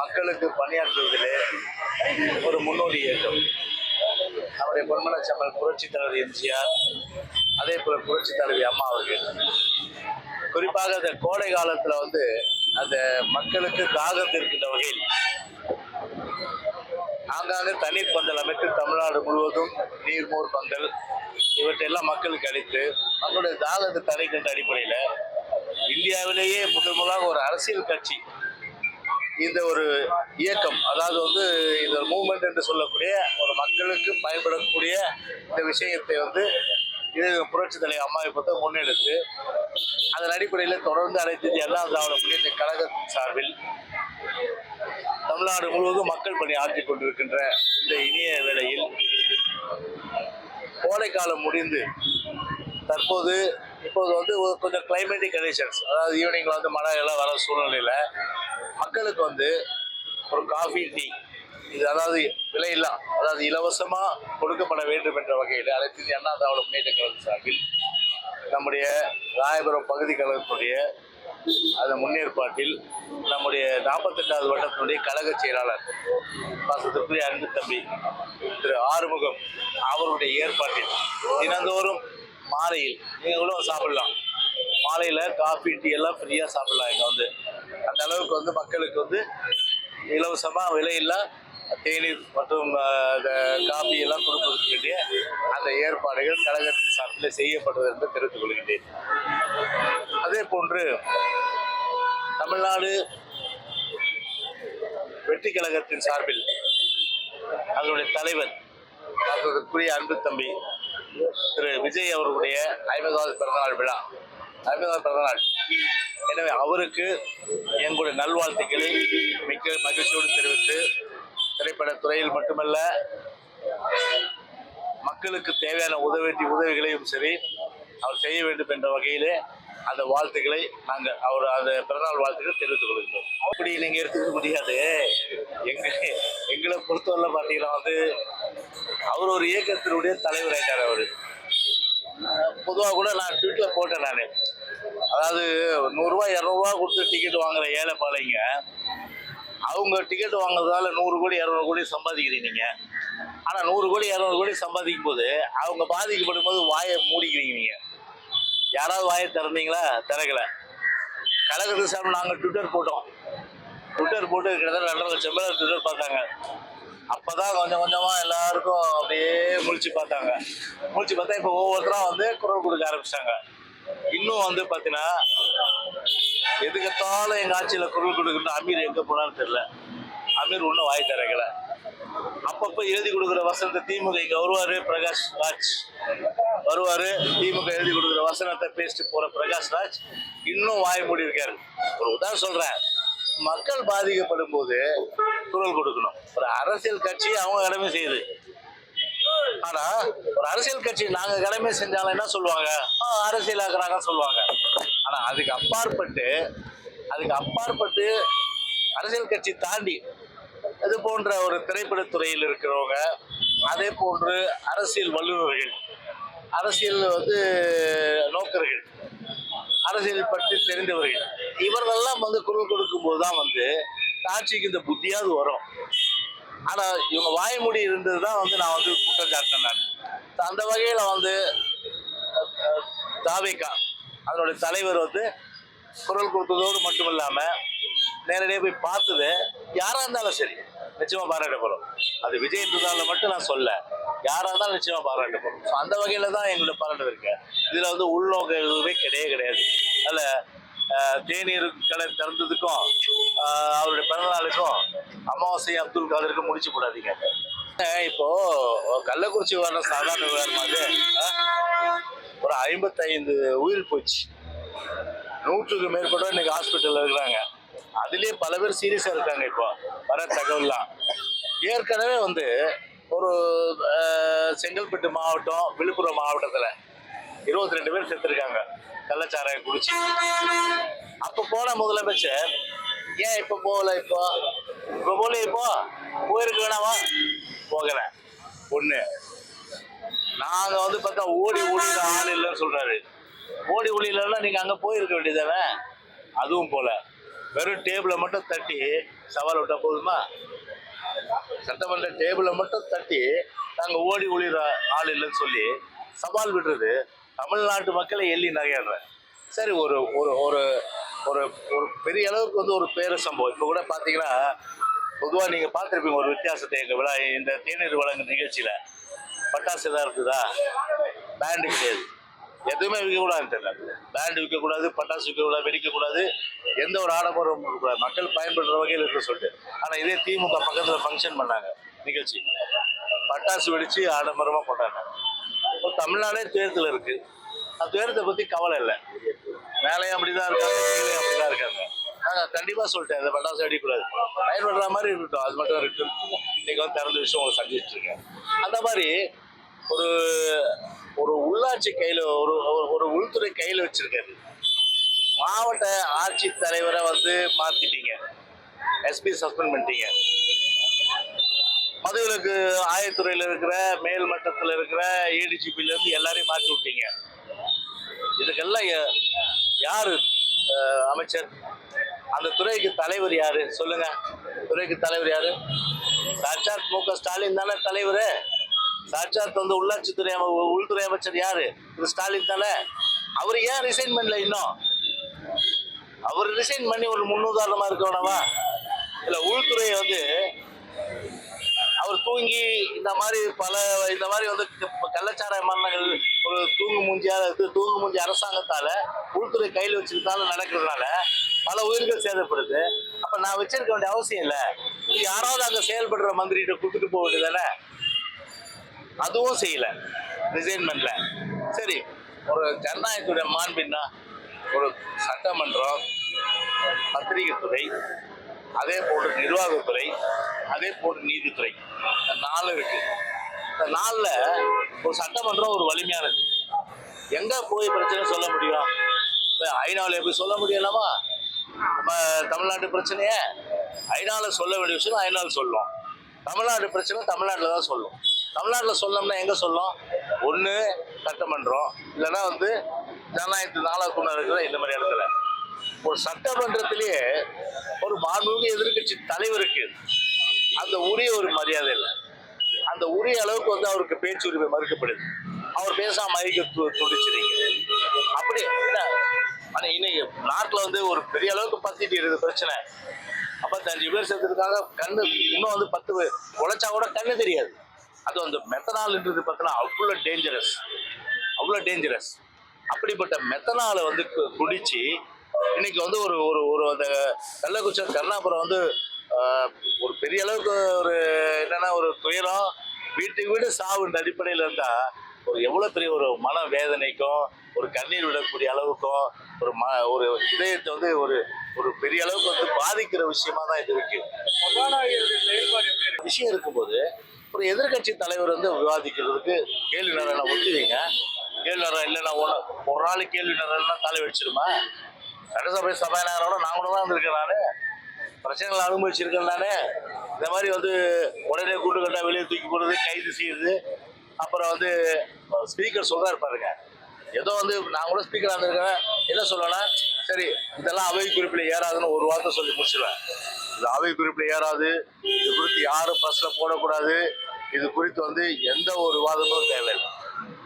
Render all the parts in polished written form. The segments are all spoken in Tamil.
மக்களுக்கு பணியாற்றுவதிலே ஒரு முன்னோடி இயக்கம். நம்முடைய பொன்மனச்செம்மல் புரட்சி தலைவர் எம்ஜிஆர், அதே போல புரட்சி தலைவி அம்மா அவர்கள் குறிப்பாக இந்த கோடை காலத்துல அந்த மக்களுக்கு தாகம் இருக்கின்ற வகையில் ஆங்காங்கே தண்ணீர் பந்தல் அமைத்து தமிழ்நாடு முழுவதும் நீர்மோர் பந்தல் இவற்றையெல்லாம் மக்களுக்கு அளித்து மக்களுடைய தாகத்தை தணிக்கின்ற அடிப்படையில் இந்தியாவிலேயே முதலாக ஒரு அரசியல் கட்சி இந்த ஒரு இயக்கம், அதாவது இந்த மூவ்மெண்ட் என்று சொல்லக்கூடிய ஒரு மக்களுக்கு பயன்படக்கூடிய இந்த விஷயத்தை இது புரட்சி தலைவர் அம்மாவை பொறுத்த முன்னெடுத்து அதன் அடிப்படையில் தொடர்ந்து அனைத்து இந்திய அண்ணா திராவிட முன்னேற்ற கழகத்தின் சார்பில் தமிழ்நாடு முழுவதும் மக்கள் பணி ஆற்றிக் கொண்டிருக்கின்ற இந்த இனிய வேளையில் கோடைக்காலம் முடிந்து இப்போது கொஞ்சம் கிளைமேட்டிக் கண்டிஷன்ஸ், அதாவது ஈவினிங்ல மழை எல்லாம் வர சூழ்நிலையில மக்களுக்கு ஒரு காஃபி டீ இது அதாவது விலையில்லா, அதாவது இலவசமா கொடுக்கப்பட வேண்டும் என்ற வகையில் அனைத்து இந்திய அண்ணா திராவிட முன்னேற்ற கழகம் சார்பில் நம்முடைய ராயபுரம் பகுதி கழகத்துடைய அதன் முன்னேற்பாட்டில் நம்முடைய 48வது வட்டத்தினுடைய கழக செயலாளர் பாசத்திற்குரிய அன்பு தம்பி திரு ஆறுமுகம் அவருடைய ஏற்பாட்டில் தினந்தோறும் மாலையில் நீங்கள் கூட சாப்பிடலாம், மாலையில் காஃபி டீ எல்லாம் ஃப்ரீயாக சாப்பிடலாம். இங்கே அந்த அளவுக்கு மக்களுக்கு இலவசமாக விலையில்லா தேநீர் மற்றும் காஃபி எல்லாம் கொடுப்பதற்கு வேண்டிய அந்த ஏற்பாடுகள் கழகத்தின் சார்பில் செய்யப்படுவது என்று தெரிவித்துக் கொள்கின்றேன். அதே போன்று தமிழ்நாடு வெற்றி கழகத்தின் சார்பில் அதனுடைய தலைவர் அதற்குரிய அன்பு தம்பி திரு விஜய் அவர்களுடைய 50வது பிறந்தநாள் விழா, 50வது பிறந்தநாள். எனவே அவருக்கு எங்களுடைய நல்வாழ்த்துக்களை மிக்க மகிழ்ச்சியோடு தெரிவித்து திரைப்படத்துறையில் மட்டுமல்ல மக்களுக்கு தேவையான உதவிகளையும் சரி அவர் செய்ய வேண்டும் என்ற வகையிலே அந்த வாழ்த்துக்களை நாங்கள் அந்த பிறநாள் வாழ்த்துக்களை தெரிவித்துக் கொள்கிறோம். அப்படி நீங்க எடுத்துக்க முடியாது. எங்களை பொறுத்தவரை பார்த்தீங்கன்னா அவர் ஒரு இயக்கத்தினுடைய தலைவர் ஆயிட்டார். அவர் பொதுவாக கூட நான் ட்விட்டர்ல போட்டேன், நான் அதாவது 100 ரூபா 200 ரூபா கொடுத்து டிக்கெட் வாங்குற ஏழை பாளைங்க அவங்க டிக்கெட் வாங்குறதால 100 கோடி 200 கோடி சம்பாதிக்கிறீங்க நீங்க. ஆனா 100 கோடி 200 கோடி சம்பாதிக்கும் போது அவங்க பாதிக்கப்படும் போது வாயை மூடிக்கிறீங்க. நீங்க யாராவது வாயை திறந்தீங்களா? திறக்கல. கழகத்து சார்பில் நாங்கள் ட்விட்டர் போட்டு கிட்டத்தட்ட 2.5 லட்சம் பேர் ட்விட்டர் பார்த்தாங்க. அப்பதான் கொஞ்சம் கொஞ்சமா எல்லாருக்கும் அப்படியே முழிச்சு பார்த்தாங்க. முழிச்சு பார்த்தா இப்போ ஒவ்வொருத்தரா குரல் கொடுக்க ஆரம்பிச்சிட்டாங்க. இன்னும் பார்த்தீங்கன்னா எதுக்கத்தாலும் எங்க ஆட்சியில குரல் கொடுக்குற அமீர் எங்க போனான்னு தெரியல. அமீர் ஒன்றும் வாய் திறக்கல. அப்பப்ப எழுதி கொடுக்குற வசனத்தை திமுக வருவாரு, பிரகாஷ் ராஜ் வருவாரு, திமுக எழுதி கொடுக்குற வசனத்தை பேசிட்டு போற பிரகாஷ் ராஜ் இன்னும் வாய் மூடி இருக்காரு. ஒரு உதாரணம் சொல்றேன், மக்கள் பாதிக்கப்படும் போது குரல் கொடுக்கணும். ஒரு அரசியல் கட்சி அவங்க கடமை செய்யுது. ஆனா ஒரு அரசியல் கட்சி நாங்க கடமை செஞ்சாலும் என்ன சொல்லுவாங்க? அரசியலாக்குறாங்கன்னு சொல்லுவாங்க. ஆனா அதுக்கு அப்பாற்பட்டு அரசியல் கட்சி தாண்டி இது போன்ற ஒரு திரைப்படத்துறையில் இருக்கிறவங்க, அதே போன்று அரசியல் வல்லுநர்கள், அரசியல் நோக்கர்கள், அரசியல் பற்றி தெரிந்தவர்கள், இவர்களெல்லாம் குரல் கொடுக்கும் போதுதான் ஆட்சிக்கு இந்த புத்தியாவது வரும். ஆனா இவங்க வாய்மூடி இருந்ததுதான் நான் குற்றம் சாட்டினேன். நான் அந்த வகையில தாவேகா அதனுடைய தலைவர் குரல் கொடுத்ததோடு மட்டும் இல்லாம நேரடியாக போய் பார்த்தது யாரா இருந்தாலும் சரி நிச்சயமா பாராட்டப்படும். அது விஜய் என்றதால மட்டும் நான் சொல்ல, யாரா இருந்தாலும் நிச்சயமா பாராட்டப்படும். அந்த வகையில தான் எங்களோட பாராட்டு இருக்கு. இதுல உள்நோக்கம் எதுவுமே கிடையாது. அதனால தேநீர் கடை திறந்ததுக்கும் அவருடைய பிறந்தநாளுக்கும் அமாவாசை அப்துல் காதருக்கும் முடிச்சு போடாதீங்க. இப்போ கள்ளக்குறிச்சி விவகாரம் சாதாரண விவகாரம் ஒரு 55 உயிர் போச்சு. 100க்கு மேற்பட்ட இன்னைக்கு ஹாஸ்பிட்டல்ல இருக்கிறாங்க. அதுலயே பல பேர் சீரியஸா இருக்காங்க. இப்போ வர தகவல்லாம் ஏற்கனவே ஒரு செங்கல்பட்டு மாவட்டம், விழுப்புரம் மாவட்டத்துல 22 பேர் செத்துருக்காங்க கள்ளச்சாராயம் குடிச்சு. அப்ப போன முதலமைச்சர் ஏன் இப்ப போகல? இப்போ போயிருக்க வேணாமா? போகல. ஒண்ணு, நாங்க பார்த்தா ஓடி ஆள் இல்லைன்னு சொல்றாரு. ஓடி இல்லைன்னா நீங்க அங்க போயிருக்க வேண்டியதானே? அதுவும் போல. வெறும் டேபிளை மட்டும் தட்டி சவால் விட்டா போதுமா? சட்டமன்ற டேபிளை மட்டும் தட்டி நாங்க ஓடி ஒளிர ஆள் இல்லைன்னு சொல்லி சவால் விடுறது தமிழ்நாட்டு மக்களை எள்ளி நகையாடுற. சரி, ஒரு ஒரு ஒரு ஒரு ஒரு பெரிய அளவுக்கு வந்து ஒரு பேர சம்பவம். இப்போ கூட பார்த்தீங்கன்னா, பொதுவாக நீங்கள் பார்த்துருப்பீங்க ஒரு வித்தியாசத்தை. எங்கள் விழா இந்த தேநீர் வழங்கு நிகழ்ச்சியில் பட்டாசு தான் இருக்குதா? பேண்டு கிடையாது, எதுவுமே விற்கக்கூடாதுன்னு தெரியல. பேண்டு விற்கக்கூடாது, பட்டாசு விற்கக்கூடாது, வெடிக்கக்கூடாது, எந்த ஒரு ஆடம்பரம் இருக்கக்கூடாது, மக்கள் பயன்படுற வகையில் இருக்க சொல்லிட்டு. ஆனால் இதே திமுக பக்கத்தில் ஃபங்க்ஷன் பண்ணாங்க, நிகழ்ச்சி பட்டாசு வெடிச்சு ஆடம்பரமாக கொண்டாடினாங்க. இப்போ தமிழ்நாடே துயரத்தில் இருக்கு. அந்த துயரத்தை பற்றி கவலை இல்லை. மேலேயும் அப்படிதான் இருக்காங்க, கீழே அப்படிதான் இருக்காங்க. நாங்கள் கண்டிப்பாக சொல்லிட்டேன், இந்த பட்டாசு வெடிக்கூடாது, பயன்படுற மாதிரி இருக்கட்டும், அது மட்டும் இருக்கு. இன்னைக்கு வந்து திறந்த விஷயம் உங்களை சந்திச்சுட்டு இருக்கேன். அந்த மாதிரி ஒரு ஒரு உள்ளாட்சி கையில் ஒரு ஒரு உள்துறை கையில் வச்சிருக்காரு. மாவட்ட ஆட்சித் தலைவரை வந்து மாத்திட்டீங்க, எஸ்பி சஸ்பெண்ட் பண்ணிட்டீங்க. மதுவிலக்கு ஆயத்துறையில் இருக்கிற மேல் மட்டத்தில் இருக்கிற ஏடிஜிபில இருந்து எல்லாரையும் மாற்றி விட்டீங்க. இதுக்கெல்லாம் யாரு அமைச்சர்? அந்த துறைக்கு தலைவர் யாரு சொல்லுங்க? துறைக்கு தலைவர் யாரு? சாட்சாத் மு.க. ஸ்டாலின் தானே தலைவர். சாட்சாத் வந்து உள்ளாட்சித்துறை உள்துறை அமைச்சர் யாரு? திரு ஸ்டாலின் தானே. அவர் ஏன் ரிசைன் பண்ணல இன்னும்? அவர் ரிசைன் பண்ணி ஒரு முன்னுதாரணமா இருக்க வேணாமா? இல்ல உள்துறையை வந்து அவர் தூங்கி இந்த மாதிரி இந்த மாதிரி வந்து கள்ளச்சாராய மரணங்கள் ஒரு தூங்கு மூஞ்சி அரசாங்கத்தால உள்துறை கையில் வச்சுக்கிட்டாலும் நடக்கிறதுனால பல உயிர்கள் சேதப்படுது. அப்ப நான் வச்சிருக்க வேண்டிய அவசியம் இல்லை. யாராவது அங்க செயல்படுற மந்திரிகிட்ட கொடுத்துட்டு போக வேண்டியதானே? அதுவும் செய்யல, ரிசைன் பண்ணல. சரி, ஒரு ஜனநாயகத்துடைய மாண்பின்னா ஒரு சட்டமன்றம், பத்திரிகை துறை, அதே போன்று நிர்வாகத்துறை, அதே போன்று நீதித்துறை, இந்த 4 இருக்கு. இந்த 4ல ஒரு சட்டமன்றம் ஒரு வலிமையானது. எங்க போய் பிரச்சனை சொல்ல முடியும்? இப்போ ஐநாவில் எப்படி சொல்ல முடியலாமா? நம்ம தமிழ்நாட்டு பிரச்சனைய ஐநாவில் சொல்ல வேண்டிய விஷயம் ஐநாவில் சொல்லும். தமிழ்நாடு பிரச்சனை தமிழ்நாட்டில் தான் சொல்லும். தமிழ்நாட்டில் சொல்லணும்னா எங்க சொல்லும்? ஒன்று சட்டமன்றம், இல்லைன்னா வந்து ஜனநாயகத்து 4வது கொண்டு இருக்கிற இந்த மாதிரி இடத்துல. ஒரு சட்டமன்றத்திலேயே ஒரு மாண்புமிகு எதிர்கட்சி தலைவருக்கு அந்த உரிய ஒரு மரியாதை இல்லை. அந்த உரிய அளவுக்கு வந்து அவருக்கு பேச்சு உரிமை மறுக்கப்படுது. அவர் பேசாம மைக்க துடிச்சிருங்க. அப்படி ஆனா இன்னைக்கு நாட்டில் வந்து ஒரு பெரிய அளவுக்கு பத்திட்டு இருக்குது பிரச்சனை. 55 பேர் சேர்த்துருக்காங்க. கண்ணு இன்னும் வந்து 10 உழைச்சா கூட கண்ணு தெரியாது. அது அந்த மெத்தனால்ன்றது பார்த்தீங்கன்னா அவ்வளோ டேஞ்சரஸ். அப்படிப்பட்ட மெத்தனாலை வந்து குடிச்சு இன்னைக்கு வந்து ஒரு ஒரு ஒரு அந்த கள்ளக்குறிச்சி கருணாபுரம் வந்து ஒரு பெரிய அளவுக்கு ஒரு என்னன்னா ஒரு துயரம், வீட்டுக்கு வீடு சாவுன்ற அடிப்படையில் இருந்தா ஒரு எவ்வளவு பெரிய ஒரு மன வேதனைக்கும் ஒரு கண்ணீர் விடக்கூடிய அளவுக்கும் ஒரு இதயத்தை வந்து ஒரு ஒரு பெரிய அளவுக்கு வந்து பாதிக்கிற விஷயமா தான் இது இருக்கு. விஷயம் இருக்கும்போது ஒரு எதிர்கட்சி தலைவர் வந்து விவாதிக்கிறதுக்கு கேள்வி நேரம் ஒத்துவீங்க. கேள்வி நேரம் இல்லைன்னா ஒரு நாள் கேள்வி நேரம்னா தலை வச்சிருமா? சட்டசபை சபாநாயகரோட நான் கூட தான் இருந்திருக்கேன். நான் பிரச்சனைகளை அனுபவிச்சிருக்கேன். நான் இந்த மாதிரி வந்து உடனே கூட்டு கட்டா வெளியே தூக்கி போடுறது, கைது செய்யுது. அப்புறம் வந்து ஸ்பீக்கர் சொல்றாரு பாருங்க, ஏதோ வந்து நான் கூட ஸ்பீக்கர் இருந்திருக்கேன். என்ன சொல்லணும்னா, சரி இதெல்லாம் அவை குறிப்பில் ஏறாதுன்னு ஒரு வார்த்தை சொல்லி முடிச்சிடுவேன். இது அவை குறிப்பில் ஏறாது, இது குறித்து யாரும் பிரஸ்ல போடக்கூடாது, இது குறித்து வந்து எந்த ஒரு விவாதமும் தேவையில்லை.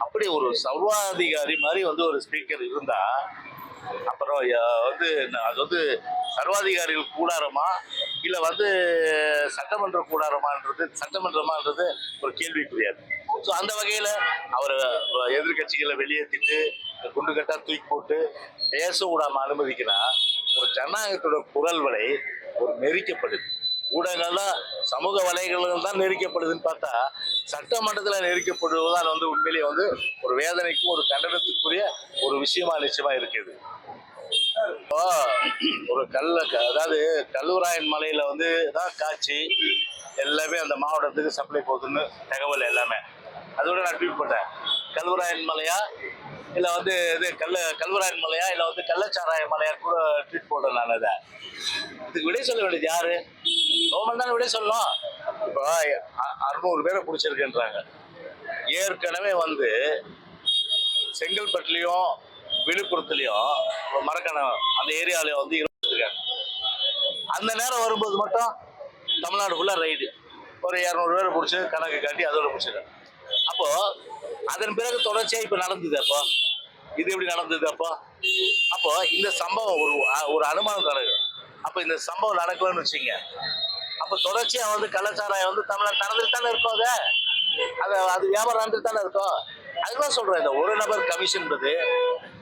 அப்படி ஒரு சர்வாதிகாரி மாதிரி வந்து ஒரு ஸ்பீக்கர் இருந்தா அப்புறம் வந்து அது வந்து சர்வாதிகாரிகள் கூடாரமா இல்லை வந்து சட்டமன்ற கூடாரமான்றது சட்டமன்றமான்றது ஒரு கேள்விக்குரியாது. ஸோ அந்த வகையில் அவர் எதிர்கட்சிகளை வெளியேற்றிட்டு குண்டுகட்டா தூக்கி போட்டு பேச விடாம அனுமதிக்கிறா. ஒரு ஜனநாயகத்தோட குரல் வலை ஒரு நெரிக்கப்படுது. ஊடகங்கள் தான், சமூக வலைகள் தான் நெரிக்கப்படுதுன்னு பார்த்தா சட்டமன்றத்தில் நெரிக்கப்படுவதுதான் வந்து உண்மையிலேயே வந்து ஒரு வேதனைக்கும் ஒரு கண்டனத்துக்குரிய ஒரு விஷயமா நிச்சயமா இருக்குது. இப்போ ஒரு அதாவது கல்வராயன் மலையில வந்து தான் காட்சி எல்லாமே அந்த மாவட்டத்துக்கு சப்ளை போகுதுன்னு தகவல் எல்லாமே. அதோட நான் ட்வீட் பண்ணேன், கல்வராயன் மலையா இல்லை வந்து இது கல்வராயன் மலையா இல்லை வந்து கள்ளச்சாராய மலையா கூட ட்வீட் போட்டேன் நான். அதை இதுக்கு விடை சொல்ல வேண்டியது யாரு? கவர்மெண்ட் தானே விடை சொல்லணும். இப்போ 600 பேரை பிடிச்சிருக்குன்றாங்க. ஏற்கனவே வந்து செங்கல்பட்டுலையும் விழுப்புரத்துலையும் மரக்கணம் அந்த ஏரியாவில வந்து இருக்காங்க. அந்த நேரம் வரும்போது மட்டும் தமிழ்நாடு ஃபுல்லாக ரைடு ஒரு 200 பேரை பிடிச்சி கணக்கு காட்டி அதோட பிடிச்சிருக்காங்க. அப்போ அதன் பிறகு தொடர்ச்சியாக இப்போ நடந்தது. அப்போ இது எப்படி நடந்தது? அப்போ இந்த சம்பவம் ஒரு அனுமானம் நடக்கும். அப்போ இந்த சம்பவம் நடக்கலன்னு வச்சுங்க, அப்போ தொடர்ச்சியாக வந்து கள்ளச்சாராயம் வந்து தமிழ்நாடு நடந்துட்டு தானே இருக்கும். அது வியாபாரம் நடந்துட்டு தானே இருக்கும். அதுதான் சொல்றேன், இந்த ஒரு நபர் கமிஷன்றது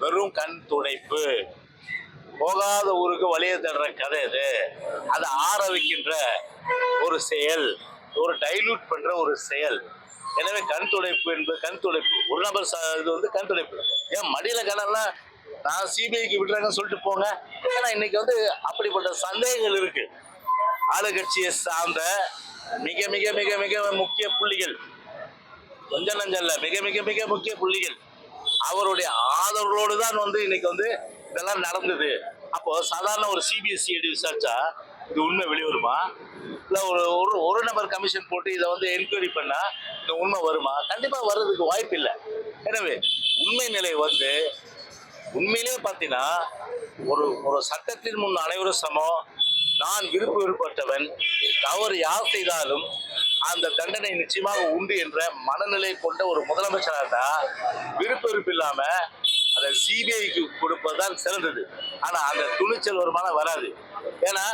வெறும் கண் துடைப்பு, போகாத ஊருக்கு வழியை தேடுற கதை இது. அதை ஆற வைக்கின்ற ஒரு செயல், ஒரு டைலூட் பண்ற ஒரு செயல். எனவே கண் துடைப்பு என்பது கண் துடைப்பு, ஒரு நபர் இது வந்து கண் துடைப்பு. ஏன் மடியில கணெல்லாம் நான் சிபிஐக்கு விடுறாங்கன்னு சொல்லிட்டு போங்க. ஏன்னா இன்னைக்கு வந்து அப்படிப்பட்ட சந்தேகங்கள் இருக்கு. ஆளுங்கட்சியை சார்ந்த மிக மிக மிக மிக முக்கிய புள்ளிகள், கொஞ்சம் நஞ்சல்ல, மிக மிக மிக முக்கிய புள்ளிகள் அவருடைய ஆதரவோடு தான் வந்து இன்னைக்கு வந்து இதெல்லாம் நடந்தது. அப்போ சாதாரண ஒரு சிபிஎஸ்சிஐடி விசாரிச்சா இது உண்மை வெளிவருமா? இல்லை ஒரு நபர் கமிஷன் போட்டு இதை வந்து என்கொயரி பண்ணா இந்த உண்மை வருமா? கண்டிப்பா வர்றதுக்கு வாய்ப்பு இல்லை. எனவே உண்மை நிலை வந்து உண்மையிலேயே பார்த்தீங்கன்னா ஒரு சட்டத்தின் முன் அனைவரும் சமம், நான் விருப்பப்பட்டவன், தவறு யார் செய்தாலும் அந்த தண்டனை நிச்சயமாக உண்டு என்ற மனநிலை கொண்ட ஒரு முதலமைச்சராக இருந்தா விருப்பம் இல்லாம அதை சிபிஐக்கு கொடுப்பதுதான் சிறந்தது. ஆனா அந்த துணிச்சல் வருமானம் வராது. ஏன்னா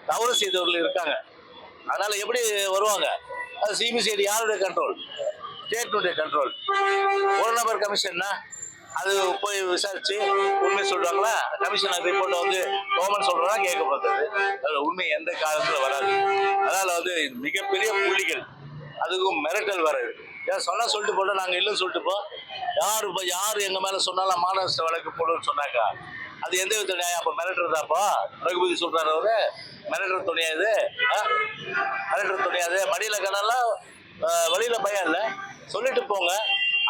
தவறு செய்தவர்கள் இருக்காங்க, அதனால எப்படி வருவாங்க? அது சிபிசிஐடி யாருடைய கண்ட்ரோல்? ஸ்டேட்டுடைய கண்ட்ரோல். ஒரு நபர் கமிஷன்னா அது போய் விசாரிச்சு உண்மை சொல்றாங்களா? கமிஷனர் ரிப்போர்ட்டை வந்து கவர்மெண்ட் சொல்றதா கேட்கப்பட்டது. அதுல உண்மை எந்த காலத்துல வராது. அதனால வந்து மிகப்பெரிய புள்ளிகள், அதுக்கும் மிரட்டல் வராது. ஏன் சொன்னா சொல்லிட்டு போட்டோம், நாங்க இல்லைன்னு சொல்லிட்டு போ. யாரு எங்க மேல சொன்னாலும் மாநகர வழக்கு போடுன்னு சொன்னாக்கா அது எந்த வித நியாயம்? அப்ப மிரட்டுறதாப்பா ரகுபதி சொல்றாரு அவரு? மிரட்டுற துணியா இது? மிரட்டுற துணியாது. மடியில கடலாம் வழியில பயம் இல்லை, சொல்லிட்டு போங்க.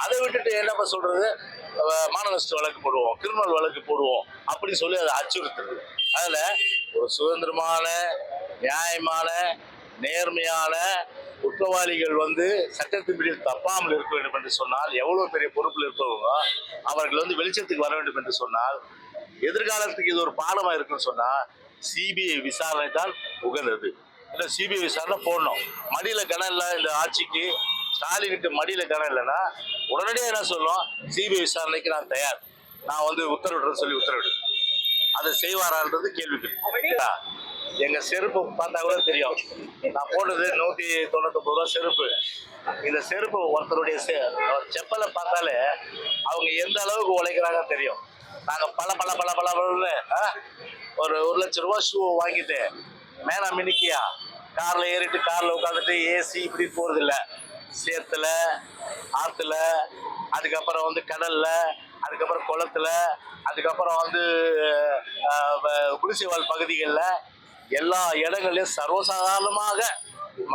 அதை விட்டுட்டு என்னப்பா சொல்றது, மாநகர வழக்கு போடுவோம், கிரிமினல் வழக்கு போடுவோம் அப்படின்னு சொல்லி அதை அச்சுறுத்துறது. அதுல ஒரு சுதந்திரமான, நியாயமான, நேர்மையான குற்றவாளிகள் வந்து சட்டத்தின்படி தப்பாமல் இருக்க வேண்டும் என்று சொன்னால், எவ்வளவு பெரிய பொறுப்பில் இருப்பவங்க அவர்கள் வந்து வெளிச்சத்துக்கு வர வேண்டும் என்று சொன்னால், எதிர்காலத்துக்கு இது ஒரு பாடமா இருக்குன்னு சொன்னா சிபிஐ விசாரணை தான் உகந்தது. சிபிஐ விசாரணை போடணும். மடியில கணம் இல்லை இந்த ஆட்சிக்கு, ஸ்டாலினுக்கு மடியில கணம் இல்லைன்னா உடனடியாக என்ன சொல்லும், சிபிஐ விசாரணைக்கு நான் தயார், நான் வந்து உத்தரவிடுறேன்னு சொல்லி உத்தரவிடு. அதை செய்வாரான்றது கேள்விக்கு. எங்க செருப்பு பார்த்தா கூட தெரியும், நான் போட்டது 199 ரூபா செருப்பு. இந்த செருப்பு ஒருத்தருடைய செப்பலை பார்த்தாலே அவங்க எந்த அளவுக்கு உழைக்கிறாங்க தெரியும். நாங்க பல பல பல பல ஒரு 1 லட்சம் ரூபாய் ஷூ வாங்கிட்டு மேனா மினிக்கியா கார்ல ஏறிட்டு கார்ல உட்காந்துட்டு ஏசி இப்படி போறது இல்லை. சேத்துல, ஆத்துல, அதுக்கப்புறம் வந்து கடல்ல, அதுக்கப்புறம் குளத்துல, அதுக்கப்புறம் வந்து குடிசைவாழ் பகுதிகளில் எல்லா இடங்களையும் சர்வசாதாரணமாக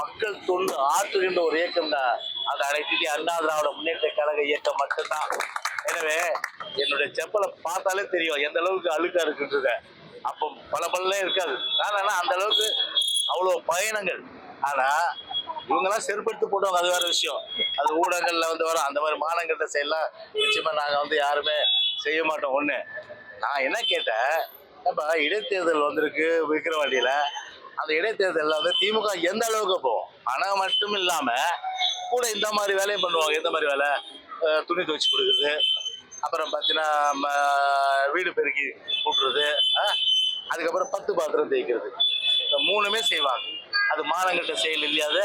மக்கள் தொண்டு ஆற்றுகின்ற ஒரு இயக்கம் தான் அது அனைத்து அண்ணா திராவிட முன்னேற்ற கழக இயக்கம் மட்டும்தான். எனவே என்னுடைய செப்பலை பார்த்தாலே தெரியும் எந்த அளவுக்கு அழுக்கா இருக்குன்றது. அப்போ பல பல்லே இருக்காது. ஆனா அந்த அளவுக்கு அவ்வளோ பயணங்கள். ஆனா இவங்கெல்லாம் செருப்படுத்தி போட்டவங்க, அது வேற விஷயம். அது ஊடகங்கள்ல வந்து வரும். அந்த மாதிரி மானங்கள்ட்ட செய்யலாம் நிச்சயமா நாங்க வந்து யாருமே செய்ய மாட்டோம். ஒண்ணு நான் என்ன கேட்டேன், இப்ப இடைத்தேர்தல் வந்திருக்கு விக்கிரவாண்டியில. அந்த இடைத்தேர்தலில் வந்து திமுக எந்த அளவுக்கு போகும்? பணம் மட்டும் இல்லாம கூட இந்த மாதிரி வேலையும் பண்ணுவாங்க. எந்த மாதிரி வேலை? துணி துவைச்சு கொடுக்குறது, அப்புறம் பார்த்தீங்கன்னா வீடு பெருக்கி கூட்டுறது, அதுக்கப்புறம் 10 பாத்திரம் தேய்க்கிறது. இந்த 3மே செய்வாங்க. அது மானங்கட்ட செயல் இல்லையாத?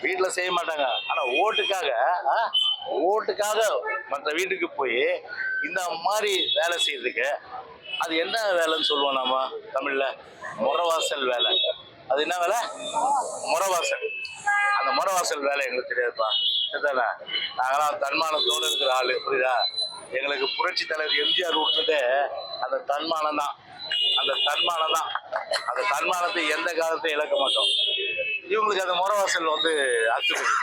வீட்டில் செய்ய மாட்டாங்க. ஆனா ஓட்டுக்காக மற்ற வீட்டுக்கு போய் இந்த மாதிரி வேலை செய்யறதுக்கு அது என்ன வேலைன்னு சொல்லுவோம் நாம தமிழ்ல? முறவாசல் வேலை. அது என்ன வேலை? முறவாசல். அந்த முறவாசல் வேலை எங்களுக்கு தெரியாதுப்பா. சரிதானே? நாங்களாம் தன்மானத்தோடு இருக்கிற ஆளு, புரியுதா? எங்களுக்கு புரட்சி தலைவர் எம்ஜிஆர் விட்டுட்டு அந்த தன்மானம் தான். அந்த தன்மானத்தை எந்த காலத்தையும் இழக்க மாட்டோம். இவங்களுக்கு அந்த முறவாசல் வந்து அத்துப்படி,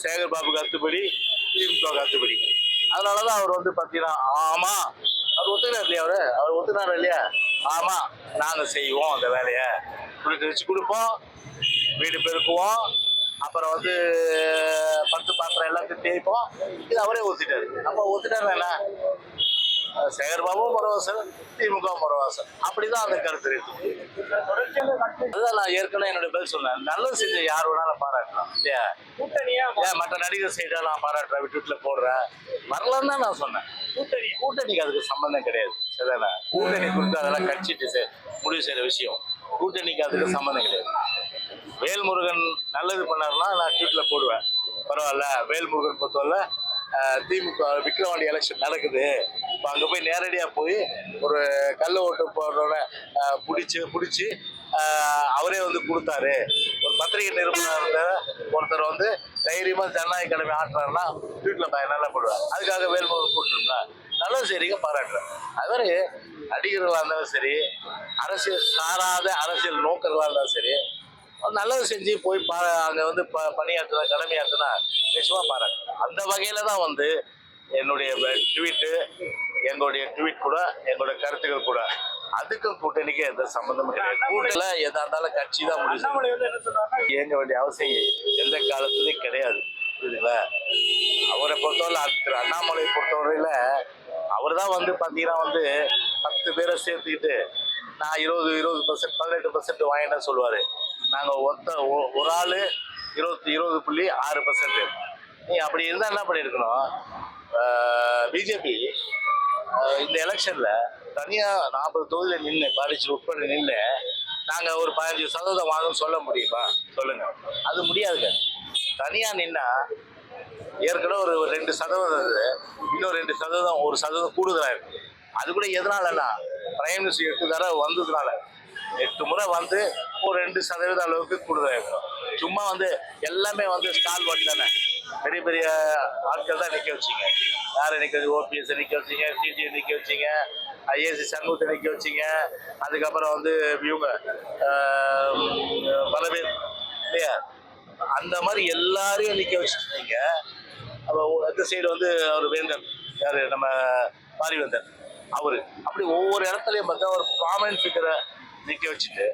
சேகர் பாபுக்கு அத்துப்படி, திமுக அத்துப்படி. அதனாலதான் அவர் வந்து பாத்தீங்கன்னா, ஆமா அவர் ஒத்துக்கிறார் இல்லையா? அவர் ஒத்துக்கிறாரு இல்லையா? ஆமா நாங்க செய்வோம் அந்த வேலைய, குளிக்க வச்சு கொடுப்போம், வீடு பெருக்குவோம், அப்புறம் வந்து 10 பாத்திரம் எல்லாத்தையும் தேய்ப்போம். இது அவரே ஒத்துட்டாரு. நம்ம ஒத்துட்டாரு என்ன? சேகர்பாபுவும் முறவாசல், திமுக முறவாசல். அப்படிதான் அந்த கருத்து இருக்கு. அதுதான் நான் ஏற்கனவே என்னுடைய பதில் சொன்னேன். நல்லது செஞ்ச யார் வேணாலும் பாராட்டலாம் இல்லையா? ஏன் மற்ற நடிகர் சைடா நான் பாராட்டுறேன், விட்டுல போடுறேன், வரலன்னு தான் நான் சொன்னேன். கூட்டணிக்கு அதுக்கு சம்பந்தம் கிடையாது. சரிதானே? கூட்டணி கொடுத்து அதெல்லாம் கட்சிட்டு முடிவு செய்யற விஷயம். கூட்டணிக்கு அதுக்கு சம்பந்தம் கிடையாது. வேல்முருகன் நல்லது பண்ணாருன்னா நான் ட்வீட்ல போடுவேன், பரவாயில்ல. வேல்முருகன் பொறுத்தவரை திமுக விக்கிரவாண்டி எலெக்ஷன் நடக்குது, இப்போ அங்கே போய் நேரடியாக போய் ஒரு கள்ள ஓட்டு போடுறவனை பிடிச்சி அவரே வந்து கொடுத்தாரு. ஒரு பத்திரிகை நிறுவனர் ஒருத்தர் வந்து தைரியமாக ஜனநாயக கடமை ஆட்டுறாருன்னா ட்வீட்டில் நல்லா போடுவேன். அதுக்காக வேல்முருகன் கூட்டிருந்தா நல்லது சரிங்க, பாராட்டுறேன். அது மாதிரி நடிகர்களாக இருந்தாலும் சரி, அரசியல் சாராத அரசியல் நோக்கர்களாக இருந்தாலும் சரி, நல்லது செஞ்சு போய் அங்கே வந்து பணியாற்றுனா கடமையாற்றுனா நிச்சயமா பாராட்டுறேன். அந்த வகையில தான் வந்து என்னுடைய ட்வீட்டு, எங்களுடைய ட்வீட் கூட, எங்களுடைய கருத்துக்கள் கூட அதுக்கும் கூட்டணிக்கு எந்த சம்பந்தமும் கிடையாது. கூட்டணியில எதா இருந்தாலும் கட்சி தான் முடிவு இயங்க வேண்டிய அவசியம் எந்த காலத்துலயும் கிடையாது. புரியுதுங்களா? அவரை பொறுத்தவரை திரு அண்ணாமலை பொறுத்தவரையில அவர் தான் வந்து பார்த்தீங்கன்னா வந்து 10 பேரை சேர்த்துக்கிட்டு நான் 20% 18% வாங்கினேன்னு சொல்லுவாரு. நாங்கள் ஒரு ஆள் 20.6%. நீ அப்படி இருந்தால் என்ன பண்ணியிருக்கணும்? பிஜேபி இந்த எலெக்ஷன்ல தனியாக 40 தொகுதியில் நின்று பாதிச்சு உட்பட நின்று நாங்கள் ஒரு 15% வாங்கன்னு சொல்ல முடியுமா? சொல்லுங்க. அது முடியாதுங்க. தனியாக நின்னா ஏற்கனவே ஒரு 2% இன்னும் 2%, 1% கூடுதலாக இருக்கு. அது கூட எதனாலன்னா பிரைம் மினிஸ்டர் 8 தடவை வந்ததுனால, 8 முறை வந்து ஒரு 2% அளவுக்கு கூடுதலாக இருக்கும். சும்மா வந்து எல்லாமே வந்து ஸ்டால் வாட் தானே, பெரிய பெரிய ஆட்கள் தான் நிற்க வச்சிங்க. யாரை நிற்க வச்சு? ஓபிஎஸ் நிற்க வச்சிங்க, சிஜிஐ நிற்க வச்சிங்க, ஐஏசி சண்முகத்தை நிற்க வச்சிங்க. அதுக்கப்புறம் வந்து இவங்க பல பேர் இல்லையா, அந்த மாதிரி எல்லாரையும் நிற்க வச்சுருக்கீங்க. அந்த சைடு வந்து அவர் வேந்தன், யாரு நம்ம பாரிவேந்தன், அவரு அப்படி ஒவ்வொரு இடத்துலையும் பார்த்தா ஒரு ப்ராமினன்ட் ஃபிகரை நிற்க வச்சுட்டு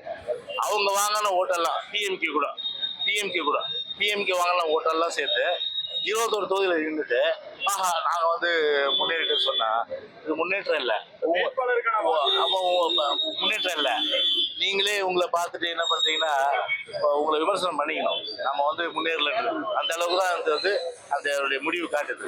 அவங்க வாங்கின ஓட்டெல்லாம் பிஎம்கே வாங்கின ஓட்டெல்லாம் சேர்த்து 21 தொகுதியில் இருந்துட்டு ஆஹா நாங்கள் வந்து முன்னேறிட்டு சொன்னா இது முன்னேற்றம் இல்லை. முன்னேற்றம் இல்லை. நீங்களே உங்களை பார்த்துட்டு என்ன பண்றீங்கன்னா உங்களை விமர்சனம் பண்ணிக்கணும். நம்ம வந்து முன்னேறல, அந்த அளவுக்கு தான் வந்து அந்த முடிவு காட்டுது.